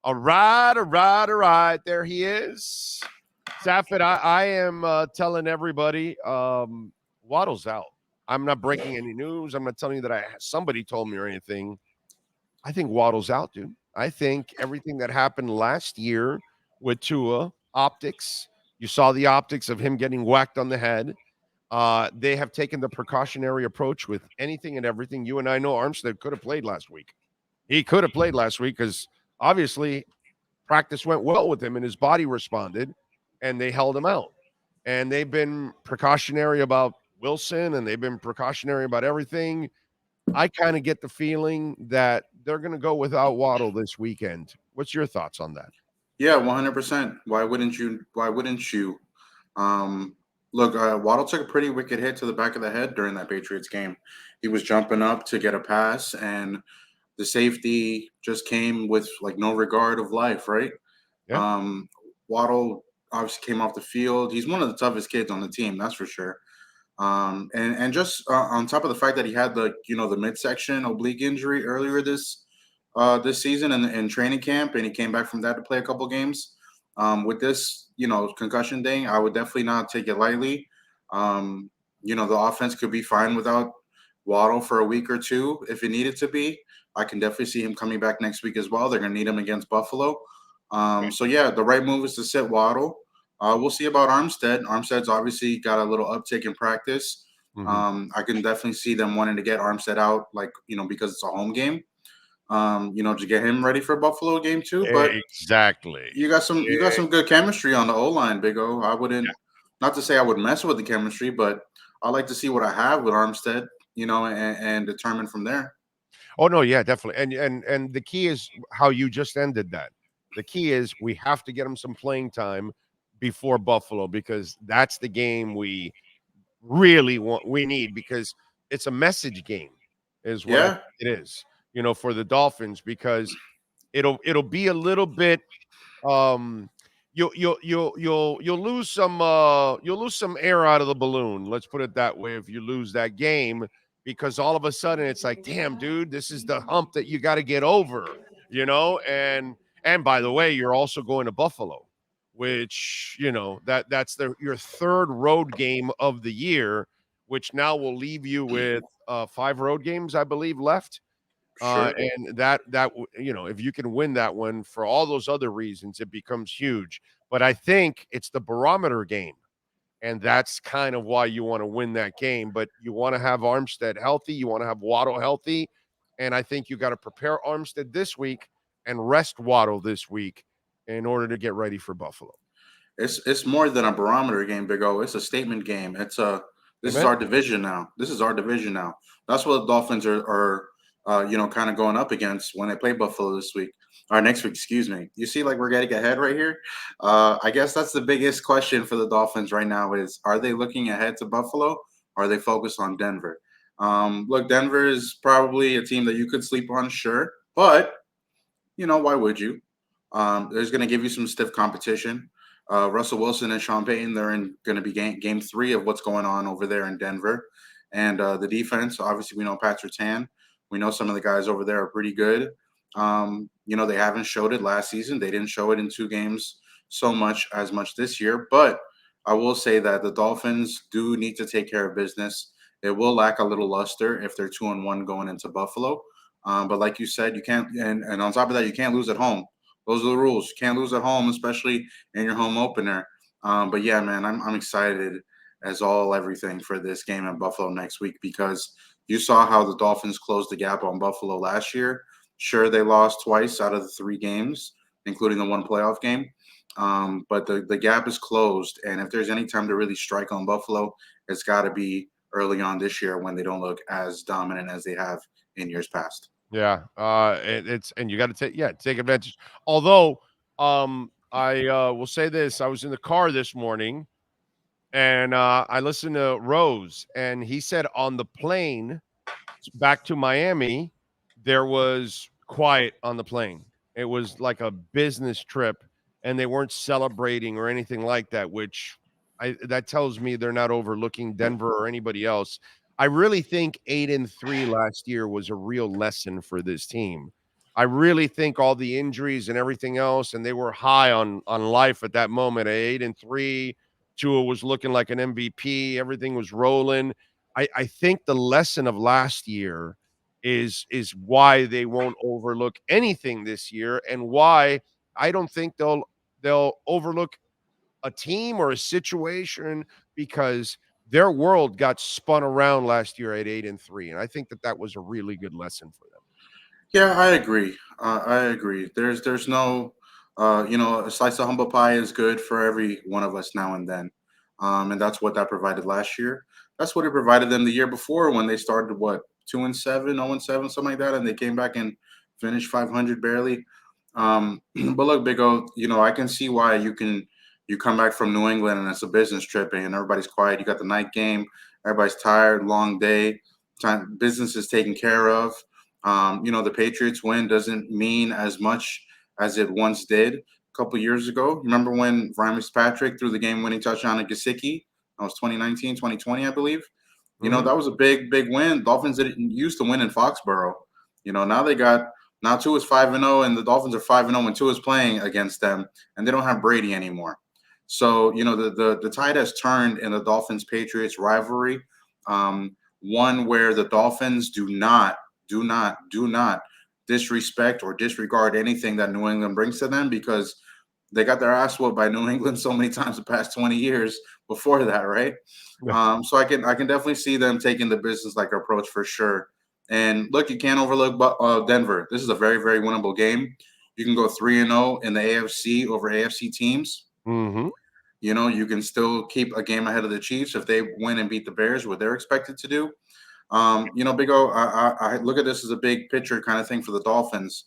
All right. There he is. Safid, I am telling everybody Waddle's out. I'm not breaking any news. I'm not telling you that somebody told me or anything. I think Waddle's out, dude. I think everything that happened last year with Tua, optics, you saw the optics of him getting whacked on the head. They have taken the precautionary approach with anything and everything. You and I know Armstead could have played last week. He could have played last week because obviously practice went well with him and his body responded and they held him out. And they've been precautionary about Wilson and they've been precautionary about everything. I kind of get the feeling that they're going to go without Waddle this weekend. What's your thoughts on that? Yeah, 100%. Why wouldn't you? Look, Waddle took a pretty wicked hit to the back of the head during that Patriots game. He was jumping up to get a pass, and the safety just came with like no regard of life, right? Yeah. Waddle obviously came off the field. He's one of the toughest kids on the team, that's for sure. And just on top of the fact that he had the midsection oblique injury earlier this season in training camp, and he came back from that to play a couple games. With this concussion thing, I would definitely not take it lightly. The offense could be fine without Waddle for a week or two if it needed to be. I can definitely see him coming back next week as well. They're going to need him against Buffalo. So yeah, the right move is to sit Waddle. We'll see about Armstead. Armstead's obviously got a little uptick in practice. I can definitely see them wanting to get Armstead out, because it's a home game. To get him ready for Buffalo game too. But exactly, you got some good chemistry on the O line, Big O. I wouldn't, not to say I would mess with the chemistry, but I like to see what I have with Armstead, and determine from there. Oh no, yeah, definitely. And the key is how you just ended that. The key is we have to get him some playing time before Buffalo because that's the game we really need because it's a message game is what I think it is. For the Dolphins because it'll be a little bit you'll lose some air out of the balloon. Let's put it that way if you lose that game because all of a sudden it's like, damn, dude, this is the hump that you got to get over, and by the way, you're also going to Buffalo, which, that's your third road game of the year, which now will leave you with 5 road games, I believe, left. Sure. And that if you can win that one for all those other reasons, it becomes huge. But I think it's the barometer game. And that's kind of why you want to win that game. But you want to have Armstead healthy. You want to have Waddle healthy. And I think you got to prepare Armstead this week and rest Waddle this week in order to get ready for Buffalo. It's more than a barometer game, Big O. It's a statement game. This is our division now. This is our division now. That's what the Dolphins are kind of going up against when they play Buffalo this week or next week. Excuse me. You see, like we're getting ahead right here. I guess that's the biggest question for the Dolphins right now: is are they looking ahead to Buffalo or are they focused on Denver? Look, Denver is probably a team that you could sleep on, sure, but why would you? There's going to give you some stiff competition. Russell Wilson and Sean Payton, they're going to be game 3 of what's going on over there in Denver. And the defense, obviously, we know Pat Surtain. We know some of the guys over there are pretty good. They haven't showed it last season. They didn't show it in 2 games as much this year. But I will say that the Dolphins do need to take care of business. It will lack a little luster if they're 2-1 going into Buffalo. But like you said, you can't, and on top of that, you can't lose at home. Those are the rules. You can't lose at home, especially in your home opener. But yeah, man, I'm excited as everything for this game in Buffalo next week because you saw how the Dolphins closed the gap on Buffalo last year. Sure, they lost twice out of the 3 games, including the 1 playoff game. But the gap is closed. And if there's any time to really strike on Buffalo, it's got to be early on this year when they don't look as dominant as they have in years past. Yeah, and you got to take advantage. Although, I will say this: I was in the car this morning, and I listened to Rose, and he said on the plane back to Miami, there was quiet on the plane. It was like a business trip, and they weren't celebrating or anything like that. Which that tells me they're not overlooking Denver or anybody else. I really think 8-3 last year was a real lesson for this team. I really think all the injuries and everything else, and they were high on life at that moment. At 8-3, Tua was looking like an MVP. Everything was rolling. I think the lesson of last year is why they won't overlook anything this year, and why I don't think they'll overlook a team or a situation, because their world got spun around last year at 8-3, and I think that was a really good lesson for them. Yeah, I agree. I agree. There's no, a slice of humble pie is good for every one of us now and then, and that's what that provided last year. That's what it provided them the year before when they started what 2-7, 0-7, something like that, and they came back and finished 500 barely. But look, Big O, I can see why you come back from New England and it's a business trip and everybody's quiet. You got the night game, everybody's tired, long day, time business is taken care of. The Patriots win doesn't mean as much as it once did a couple years ago. Remember when Ryan Fitzpatrick threw the game-winning touchdown at Gesicki? That was 2019, 2020, I believe. Mhm. That was a big, big win. Dolphins didn't used to win in Foxborough. Now Tua is 5-0, and the Dolphins are 5-0 when Tua is playing against them, and they don't have Brady anymore. So the tide has turned in the Dolphins Patriots rivalry. One where the Dolphins do not disrespect or disregard anything that New England brings to them, because they got their ass whooped by New England so many times the past 20 years before that, right? So I can definitely see them taking the business like approach for sure. And look, you can't overlook Denver. This is a very, very winnable game. You can go 3-0 in the AFC over AFC teams. Mhm. You can still keep a game ahead of the Chiefs if they win and beat the Bears, what they're expected to do. Big O, I look at this as a big picture kind of thing for the Dolphins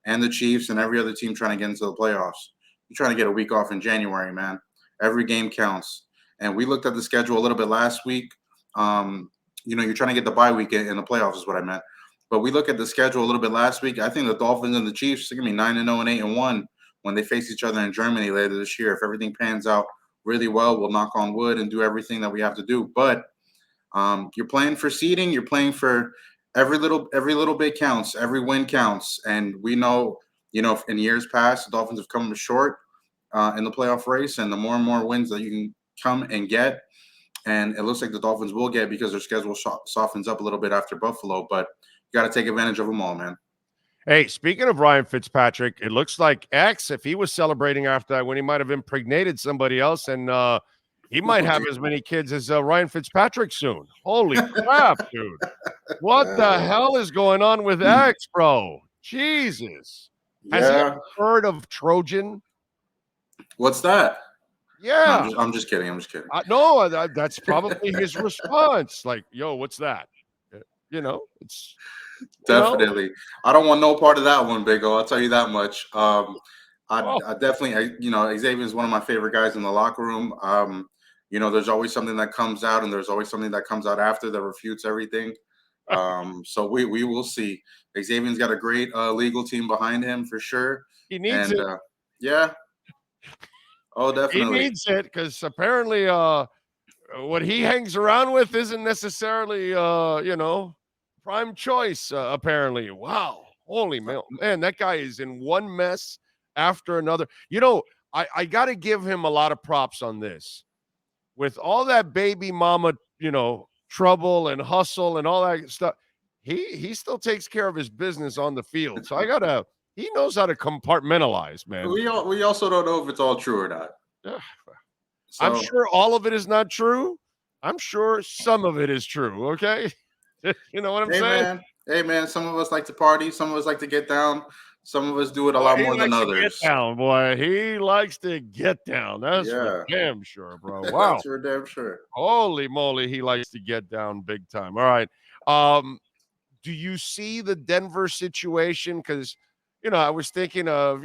and the Chiefs and every other team trying to get into the playoffs. You're trying to get a week off in January, man. Every game counts. And we looked at the schedule a little bit last week. You're trying to get the bye week in the playoffs is what I meant. But we look at the schedule a little bit last week. I think the Dolphins and the Chiefs are going to be 9-0 and 8-1 when they face each other in Germany later this year. If everything pans out really well, we'll knock on wood and do everything that we have to do. But you're playing for seeding. You're playing for every little bit counts. Every win counts. And we know, in years past, the Dolphins have come short in the playoff race. And the more and more wins that you can come and get, and it looks like the Dolphins will get, because their schedule softens up a little bit after Buffalo. But you got to take advantage of them all, man. Hey, speaking of Ryan Fitzpatrick, it looks like X, if he was celebrating after that, when he might have impregnated somebody else, and he might have as many kids as Ryan Fitzpatrick soon. Holy crap, dude. What the hell is going on with X, bro? Jesus. Has he Yeah. ever heard of Trojan? What's that? No, Yeah. I'm just kidding. I'm just kidding. No, that's probably his response. Like, yo, what's that? It's, Definitely. I don't want no part of that one, Big O. I'll tell you that much. oh, I definitely, Xavier is one of my favorite guys in the locker room. There's always something that comes out, and there's always something that comes out after that refutes everything. So we will see. Xavier's got a great legal team behind him for sure. he needs And it. yeah, oh, He definitely. needs it because apparently what he hangs around with isn't necessarily prime choice, apparently. Wow. Holy man, that guy is in one mess after another. I gotta give him a lot of props on this. With all that baby mama, trouble and hustle and all that stuff, he still takes care of his business on the field. So he knows how to compartmentalize, man. We also don't know if it's all true or not. Yeah. I'm So sure all of it is not true. I'm sure some of it is true. Okay. You know what I'm saying? hey man, some of us like to party, some of us like to get down, some of us do it a Boy, lot he more than likes to get others. down, boy. He likes to get down. That's for Yeah. damn sure, bro. Wow. That's for damn sure. Holy moly, he likes to get down big time. All right. Um, do you see the Denver situation? Because, I was thinking of,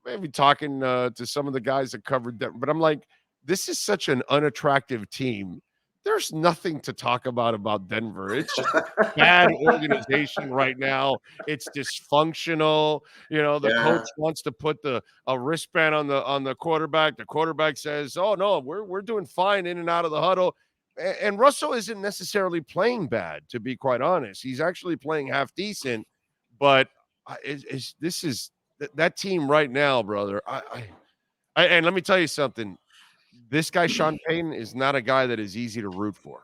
maybe talking to some of the guys that covered Denver, but I'm like, this is such an unattractive team. There's nothing to talk about Denver. It's just a bad organization right now. It's dysfunctional. The coach Yeah. wants to put a wristband on the quarterback. The quarterback says, "Oh no, we're doing fine in and out of the huddle." And Russell isn't necessarily playing bad, to be quite honest. He's actually playing half decent, but That team right now, brother. And let me tell you something. This guy, Sean Payton, is not a guy that is easy to root for.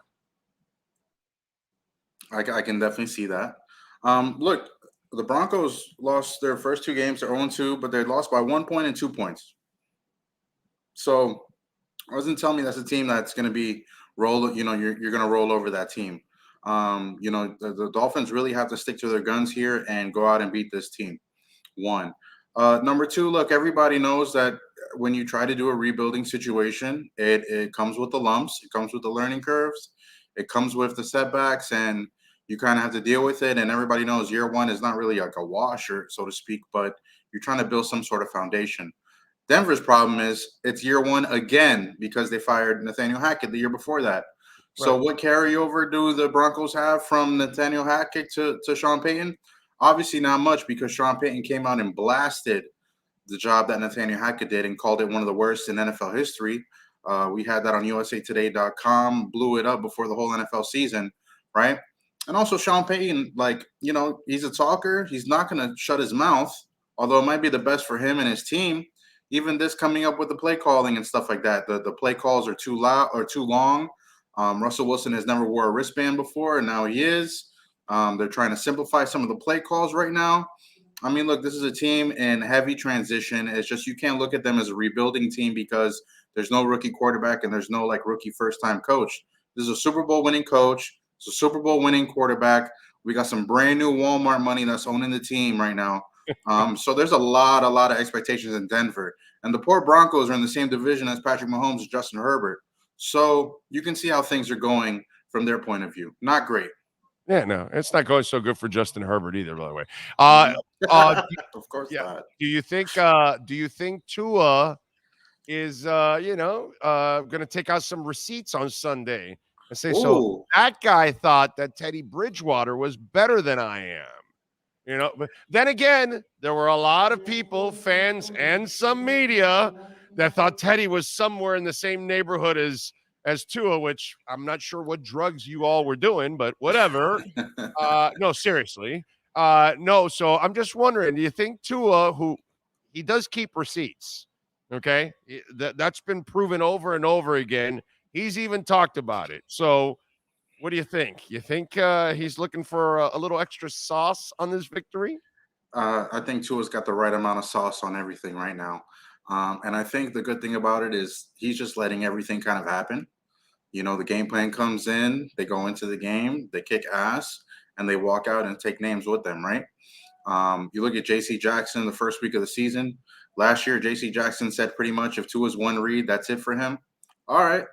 I can definitely see that. Look, the Broncos lost their first 2 games. They're 0-2, but they lost by 1 point and 2 points. So I wasn't telling me that's a team that's going to be roll. You're going to roll over that team. The Dolphins really have to stick to their guns here and go out and beat this team. One. Number two, look, everybody knows that when you try to do a rebuilding situation, it comes with the lumps, it comes with the learning curves, it comes with the setbacks, and you kind of have to deal with it. And everybody knows year one is not really like a wash, or so to speak, but you're trying to build some sort of foundation. Denver's problem is it's year one again because they fired Nathaniel Hackett the year before that. So Right. what carryover do the Broncos have from Nathaniel Hackett to Sean Payton? Obviously not much, because Sean Payton came out and blasted the job that Nathaniel Hackett did and called it one of the worst in NFL history. We had that on usatoday.com, blew it up before the whole NFL season, right? And also Sean Payton, he's a talker. He's not going to shut his mouth, although it might be the best for him and his team. Even this coming up with the play calling and stuff like that. The play calls are too loud or too long. Russell Wilson has never wore a wristband before, and now he is. They're trying to simplify some of the play calls right now. I mean, look, this is a team in heavy transition. It's just you can't look at them as a rebuilding team because there's no rookie quarterback and there's no rookie first-time coach. This is a Super Bowl winning coach. It's a Super Bowl winning quarterback. We got some brand new Walmart money that's owning the team right now. So there's a lot of expectations in Denver. And the poor Broncos are in the same division as Patrick Mahomes and Justin Herbert. So you can see how things are going from their point of view. Not great. Yeah, no, it's not going so good for Justin Herbert either, by the way. Of course Yeah. not. Do you think Tua is gonna take out some receipts on Sunday and say, so Ooh. that guy thought that Teddy Bridgewater was better than I am? But then again, there were a lot of people, fans, and some media that thought Teddy was somewhere in the same neighborhood as Tua, which I'm not sure what drugs you all were doing, but whatever. No, seriously. No, so I'm just wondering, do you think Tua, who he does keep receipts, okay? That's been proven over and over again. He's even talked about it. So what do you think? You think he's looking for a little extra sauce on this victory? I think Tua's got the right amount of sauce on everything right now. And I think the good thing about it is he's just letting everything kind of happen. The game plan comes in, they go into the game, they kick ass, and they walk out and take names with them, right? You look at J.C. Jackson the first week of the season. Last year, J.C. Jackson said pretty much if Tua's one read, that's it for him. All right.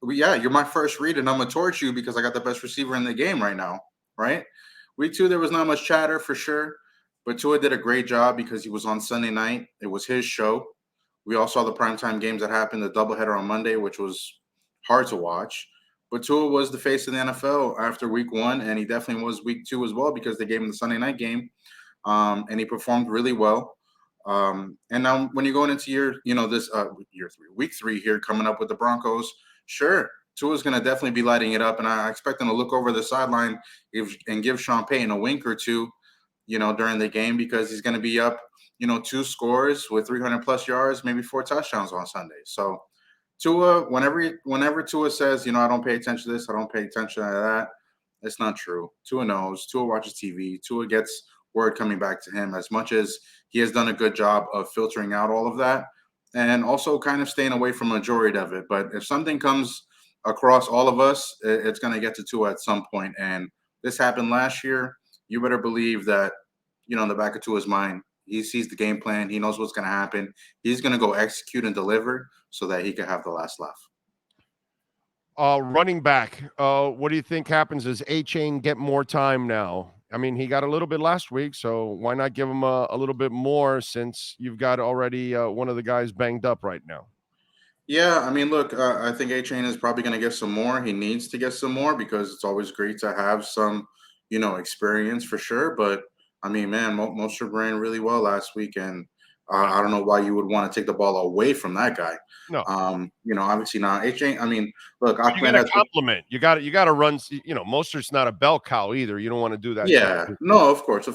Well, yeah, you're my first read, and I'm going to torch you because I got the best receiver in the game right now, right? Week 2, there was not much chatter for sure, but Tua did a great job because he was on Sunday night. It was his show. We all saw the primetime games that happened, the doubleheader on Monday, which was hard to watch. But Tua was the face of the NFL after week 1, and he definitely was week 2 as well because they gave him the Sunday night game, and he performed really well. And now when you're going into week 3 here coming up with the Broncos, sure, Tua's going to definitely be lighting it up, and I expect him to look over the sideline and give Sean Payton a wink or two, during the game because he's going to be up, 2 scores with 300 plus yards, maybe 4 touchdowns on Sunday. So Tua, whenever Tua says, I don't pay attention to this, I don't pay attention to that, it's not true. Tua knows. Tua watches TV. Tua gets word coming back to him as much as he has done a good job of filtering out all of that and also kind of staying away from majority of it. But if something comes across all of us, it's going to get to Tua at some point. And this happened last year. You better believe that, in the back of Tua's mind, he sees the game plan. He knows what's going to happen. He's going to go execute and deliver so that he can have the last laugh. Running back, what do you think happens? Does A-Chain get more time now? I mean, he got a little bit last week, so why not give him a little bit more since you've got already one of the guys banged up right now? Yeah, I mean, look, I think A-Chain is probably going to get some more. He needs to get some more because it's always great to have some, experience for sure. But I mean, man, Mostert ran really well last week, and I don't know why you would want to take the ball away from that guy. No, Obviously now A-Chain. I mean, look, you got to compliment. You got to run. Mostert's not a bell cow either. You don't want to do that. Yeah, no, of course.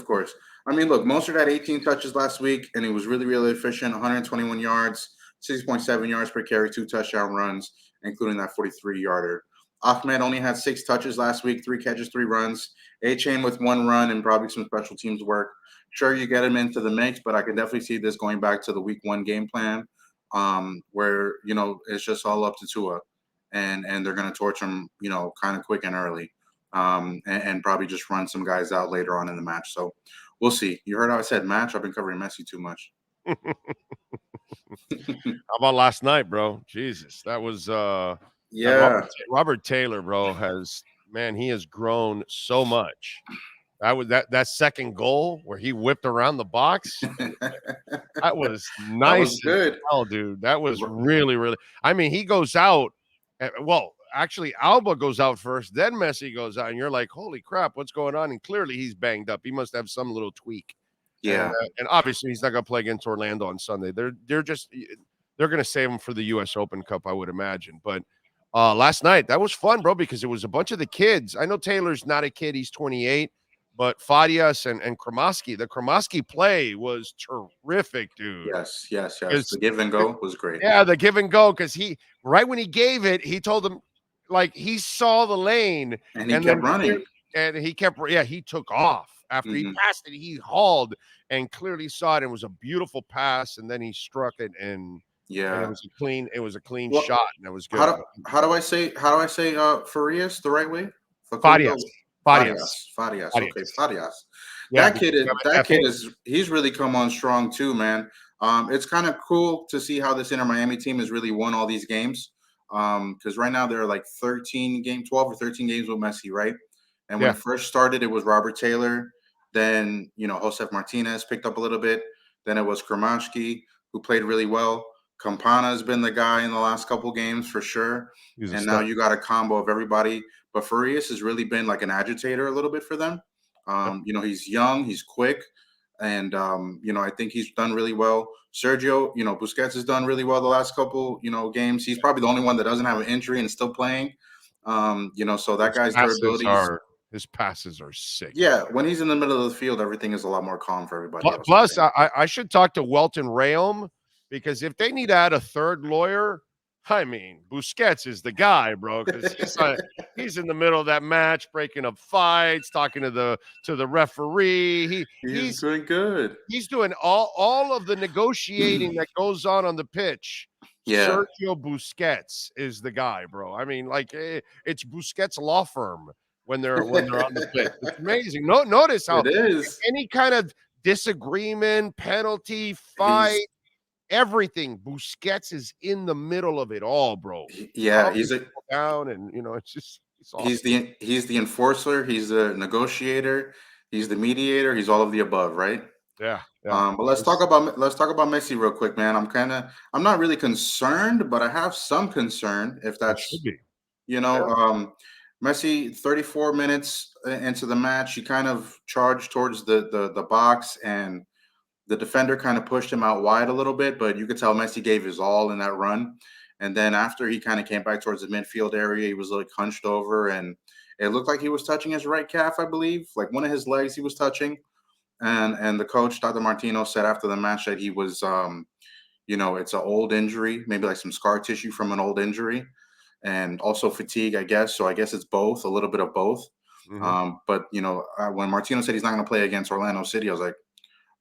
I mean, look, Mostert had 18 touches last week, and he was really, really efficient. 121 yards, 6.7 yards per carry, 2 touchdown runs, including that 43-yarder. Ahmed only had 6 touches last week, 3 catches, 3 runs. A-Chain with 1 run and probably some special teams work. Sure, you get him into the mix, but I can definitely see this going back to the week 1 game plan, where it's just all up to Tua, and they're going to torch him, kind of quick and early, and probably just run some guys out later on in the match. So we'll see. You heard how I said match. I've been covering Messi too much. How about last night, bro? Jesus, that was Yeah. Robert Taylor, bro, he has grown so much. That second goal where he whipped around the box. That was nice. That was good. Hell, dude. That was really, really. I mean, he goes out. Well, actually, Alba goes out first, then Messi goes out, and you're like, holy crap, what's going on? And clearly he's banged up. He must have some little tweak. Yeah. And obviously he's not going to play against Orlando on Sunday. They're going to save him for the U.S. Open Cup, I would imagine. But last night, that was fun, bro, because it was a bunch of the kids. I know Taylor's not a kid. He's 28. But Fadias and Kremoski, the Kremoski play was terrific, dude. Yes. The give and go was great. Yeah, the give and go, because right when he gave it, he told him, like, he saw the lane. And he kept running. And he took off. After he passed it, he hauled and clearly saw it. It was a beautiful pass, and then he struck it, and it was a clean shot, and it was good. How do I say Farias the right way? Fadias. Okay, Fadias. Yeah, that kid is he's really come on strong too, man. It's kind of cool to see how this Inter-Miami team has really won all these games. Because right now they're like 12 or 13 games with Messi, right? And when it first started, it was Robert Taylor. Then, Josef Martinez picked up a little bit. Then it was Kremoski, who played really well. Campana has been the guy in the last couple games for sure. And now you got a combo of everybody. But Farias has really been like an agitator a little bit for them. He's young, he's quick, and I think he's done really well. Sergio, Busquets has done really well the last couple, games. He's probably the only one that doesn't have an injury and is still playing. So that guy's durability. His passes are sick. Yeah, when he's in the middle of the field, everything is a lot more calm for everybody else. Plus, I should talk to Welt Rheaume, because if they need to add a third lawyer, I mean, Busquets is the guy, bro, because he's in the middle of that match, breaking up fights, talking to the referee. He's doing good. He's doing all of the negotiating that goes on the pitch. Yeah. Sergio Busquets is the guy, bro. I mean, like, it's Busquets' law firm when they're on the pitch. It's amazing. Notice how it is. Any kind of disagreement, penalty, fight, everything, Busquets is in the middle of it all, bro. Yeah, he's down, and it's just awesome. He's the enforcer, he's the negotiator, he's the mediator, he's all of the above, right? Yeah. But let's talk about Messi real quick, man. I'm not really concerned, but I have some concern if that's Messi, 34 minutes into the match, he kind of charged towards the box, and the defender kind of pushed him out wide a little bit, but you could tell Messi gave his all in that run. And then after he kind of came back towards the midfield area, he was like hunched over, and it looked like he was touching his right calf, I believe. Like one of his legs he was touching. And the coach, Dr. Martino, said after the match that he was, it's an old injury, maybe like some scar tissue from an old injury, and also fatigue, I guess. So I guess it's both, a little bit of both. But when Martino said he's not going to play against Orlando City, I was like,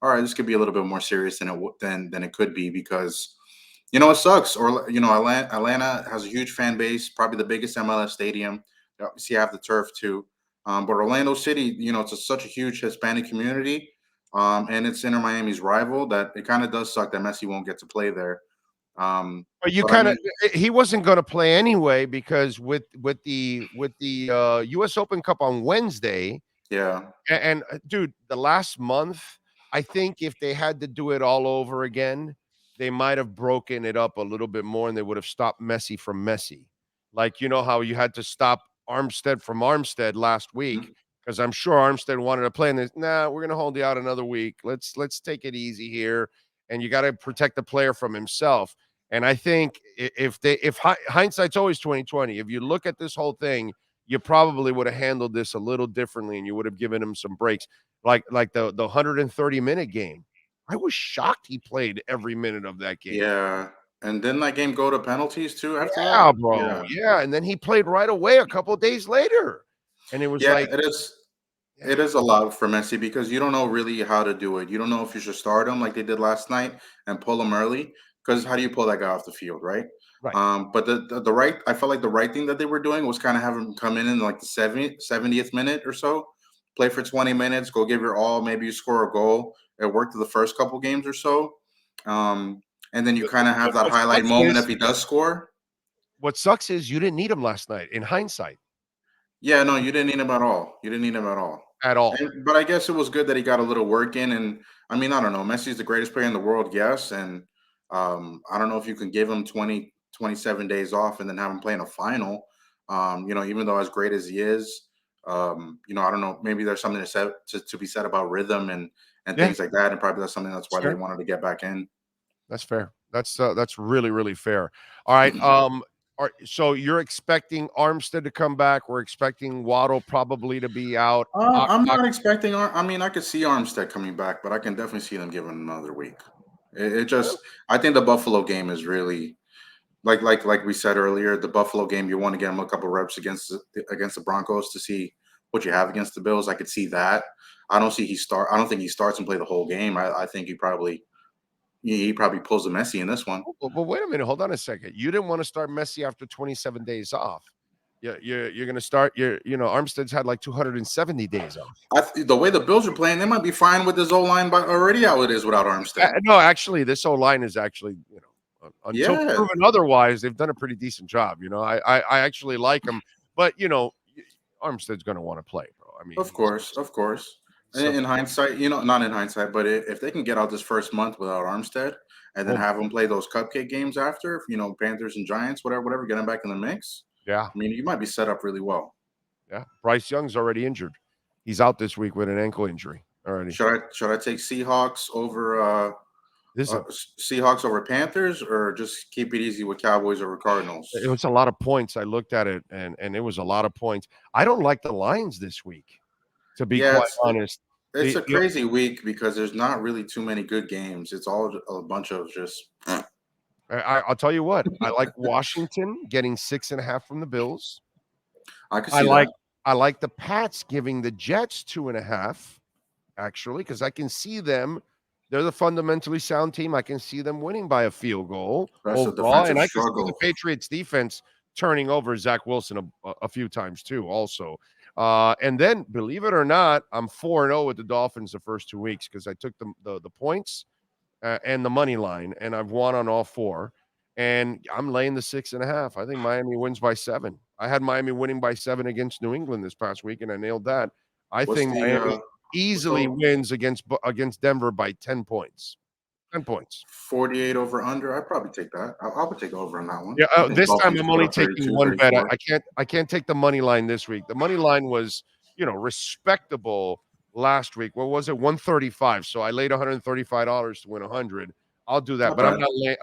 all right, this could be a little bit more serious than it could be, because it sucks. Or Atlanta has a huge fan base, probably the biggest MLS stadium. Obviously, you have the turf too. But Orlando City, it's such a huge Hispanic community, and it's Inter-Miami's rival, that it kind of does suck that Messi won't get to play there. But he wasn't going to play anyway, because with the U.S. Open Cup on Wednesday. Yeah. And dude, the last month, I think if they had to do it all over again, they might have broken it up a little bit more, and they would have stopped Messi from Messi. Like, how you had to stop Armstead from Armstead last week, because I'm sure Armstead wanted to play, and we're going to hold you out another week. Let's take it easy here, and you got to protect the player from himself. And I think if hindsight's always 20/20, if you look at this whole thing, you probably would have handled this a little differently, and you would have given him some breaks. like the 130-minute game. I was shocked he played every minute of that game. Yeah. And didn't that game go to penalties too after that? Yeah, bro. Yeah. Yeah, and then he played right away a couple of days later, and it was Yeah, like, it is. It yeah, is a lot for Messi because you don't know really how to do it. You don't know if you should start him like they did last night and pull him early. Because how do you pull that guy off the field, right? right. But the right, I felt like the right thing that they were doing was kind of have him come in like the 70th minute or so, play for 20 minutes, go give your all, maybe you score a goal. It worked the first couple games or so, um, and then you kind of have that What highlight sucks moment if is he does score. you didn't need him last night in hindsight Yeah, no, you didn't need him at all. You didn't need him at all. at all. But I guess it was good that he got a little work in. And I mean, I don't know. Messi's the greatest player in the world, yes. And I don't know if you can give him 27 days off and then have him play in a final. Even though as great as he is, I don't know. Maybe there's something to be said about rhythm and Yeah, things like that. And probably that's something that's why they sure. wanted to get back in. That's fair. That's really, really fair. All right. So you're expecting Armstead to come back. We're expecting Waddle probably to be out. I'm not expecting. I mean, I could see Armstead coming back, but I can definitely see them giving him another week. It just, I think the Buffalo game is really like we said earlier. The Buffalo game, you want to get him a couple reps against the Broncos to see what you have against the Bills. I could see that. I don't think he starts and play the whole game. I think he probably pulls the Messi in this one. Well, wait a minute. Hold on a second. You didn't want to start Messi after 27 days off. You're going to start. Armstead's had like 270 days off. The way the Bills are playing, they might be fine with this O line, but already how it is without Armstead. No, actually, this O line is actually, until proven otherwise, they've done a pretty decent job. I actually like them, but Armstead's going to want to play, bro. I mean, Of course. In hindsight, not in hindsight, but if they can get out this first month without Armstead and then have him play those cupcake games after, Panthers and Giants, whatever, get him back in the mix. Yeah. I mean, you might be set up really well. Yeah. Bryce Young's already injured. He's out this week with an ankle injury already. Should I take Seahawks over Seahawks over Panthers, or just keep it easy with Cowboys over Cardinals? It was a lot of points. I looked at it, and it was a lot of points. I don't like the lines this week, to be quite honest. It's a crazy week because there's not really too many good games. It's all a bunch of just. I'll tell you what. I like Washington getting 6.5 from the Bills. I can see that. I like the Pats giving the Jets 2.5, actually, because I can see them. They're the fundamentally sound team. I can see them winning by a field goal overall, and I can see the Patriots defense turning over Zach Wilson a few times too. Also, and then believe it or not, I'm 4-0 with the Dolphins the first 2 weeks because I took the points and the money line, and I've won on all 4. And I'm laying the 6.5. I think Miami wins by 7. I had Miami winning by 7 against New England this past week, and I nailed that. I think Miami easily wins against Denver by 10 points. 10 points. 48 over under. I'd probably take that. I would take over on that one. Yeah, this time I'm only taking one bet. I can't take the money line this week. The money line was, respectable last week. What was it? 135. So I laid $135 to win 100. I'll do that, but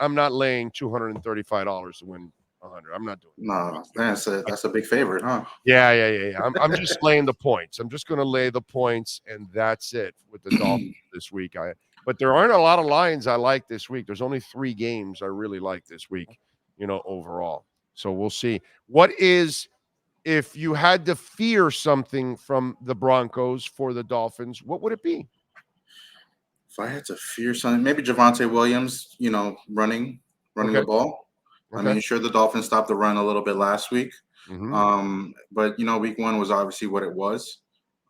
I'm not laying $235 to win 100. I'm not doing it. No, that's a big favorite, huh? Yeah. I'm just laying the points. I'm just going to lay the points, and that's it with the Dolphins this week. But there aren't a lot of lines I like this week. There's only 3 games I really like this week, overall. So we'll see. If you had to fear something from the Broncos for the Dolphins, what would it be? If I had to fear something, maybe Javonte Williams, running the ball. Okay. I mean, sure, the Dolphins stopped the run a little bit last week. Mm-hmm. But week 1 was obviously what it was.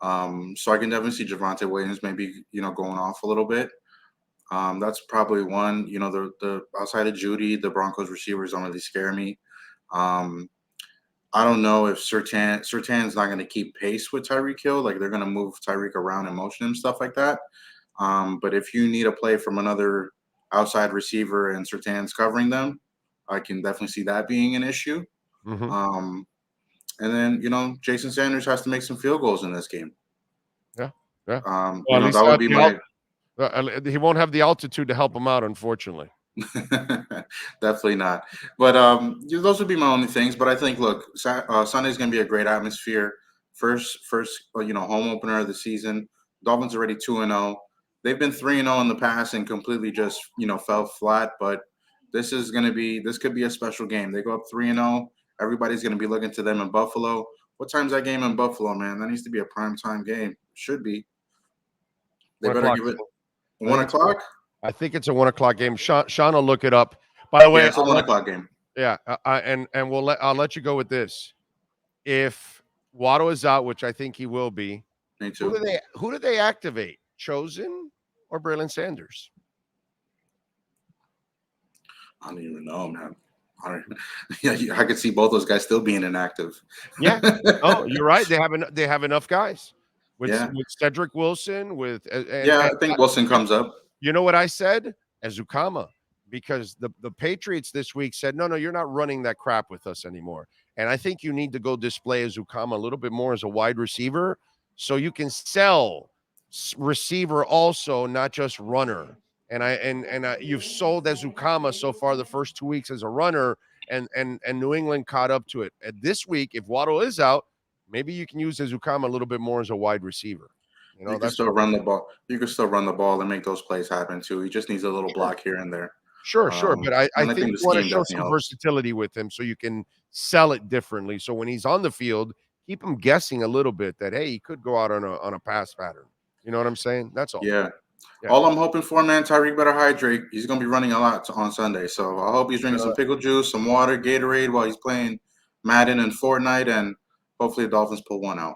So I can definitely see Javonte Williams maybe, going off a little bit. That's probably one. The outside of Judy, the Broncos receivers don't really scare me. I don't know if Surtain's not going to keep pace with Tyreek Hill. Like, they're going to move Tyreek around and motion and stuff like that. But if you need a play from another outside receiver and Surtain's covering them, I can definitely see that being an issue. Mm-hmm. And then, Jason Sanders has to make some field goals in this game. Yeah. That would be my. He won't have the altitude to help him out, unfortunately. Definitely not. But those would be my only things. But I think, look, Sunday's going to be a great atmosphere. First, home opener of the season. Dolphins already 2-0. They've been 3-0 in the past and completely just fell flat. But this could be a special game. They go up 3-0. Everybody's gonna be looking to them in Buffalo. What time's that game in Buffalo, man? That needs to be a prime time game. Should be. They 1 better o'clock. give it 1 o'clock. I think it's a 1 o'clock game. Sean will look it up. By the way, Yeah, it's a 1 o'clock game. Yeah, and I'll let you go with this. If Waddle is out, which I think he will be, Me too. who do they activate? Chosen or Braylon Sanders? I don't even know, man. I could see both those guys still being inactive. Yeah. Oh, you're right. They have enough guys with Cedric Wilson. I think Wilson comes up. You know what I said? Azukama, because the Patriots this week said, no, you're not running that crap with us anymore. And I think you need to go display Azukama a little bit more as a wide receiver so you can sell receiver also, not just runner. And you've sold Azukama so far the first 2 weeks as a runner, and New England caught up to it. And this week, if Waddle is out, maybe you can use Azukama a little bit more as a wide receiver. You can still run the ball. You can still run the ball and make those plays happen too. He just needs a little block here and there. Sure. But I think you want to show some versatility with him so you can sell it differently. So when he's on the field, keep him guessing a little bit that, hey, he could go out on a pass pattern. You know what I'm saying? That's all. Yeah. All I'm hoping for, man, Tyreek better hydrate. He's going to be running a lot on Sunday. So I hope he's drinking some pickle juice, some water, Gatorade while he's playing Madden and Fortnite, and hopefully the Dolphins pull one out.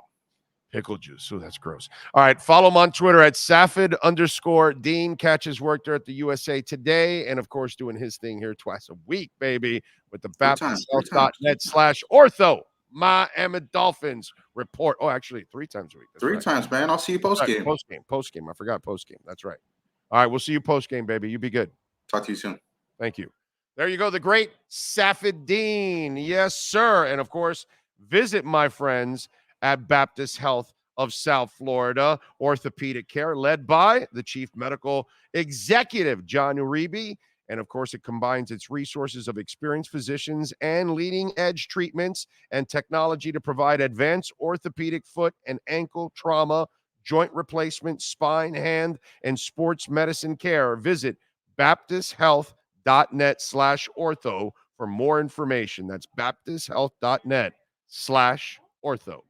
Pickle juice. Oh, that's gross. All right. Follow him on Twitter at Safid_Deen. Catch his work there at the USA Today. And, of course, doing his thing here twice a week, baby, with the BaptistHealth.net/ortho. Miami Dolphins report. Oh, actually, 3 times a week. That's three times, man. I'll see you post-game. Post-game. I forgot post-game. That's right. All right. We'll see you post-game, baby. You be good. Talk to you soon. Thank you. There you go. The great Safid Deen. Yes, sir. And, of course, visit my friends at Baptist Health of South Florida, orthopedic care led by the Chief Medical Executive, John Uribe. And of course, it combines its resources of experienced physicians and leading-edge treatments and technology to provide advanced orthopedic foot and ankle trauma, joint replacement, spine, hand, and sports medicine care. Visit BaptistHealth.net/ortho for more information. That's BaptistHealth.net/ortho.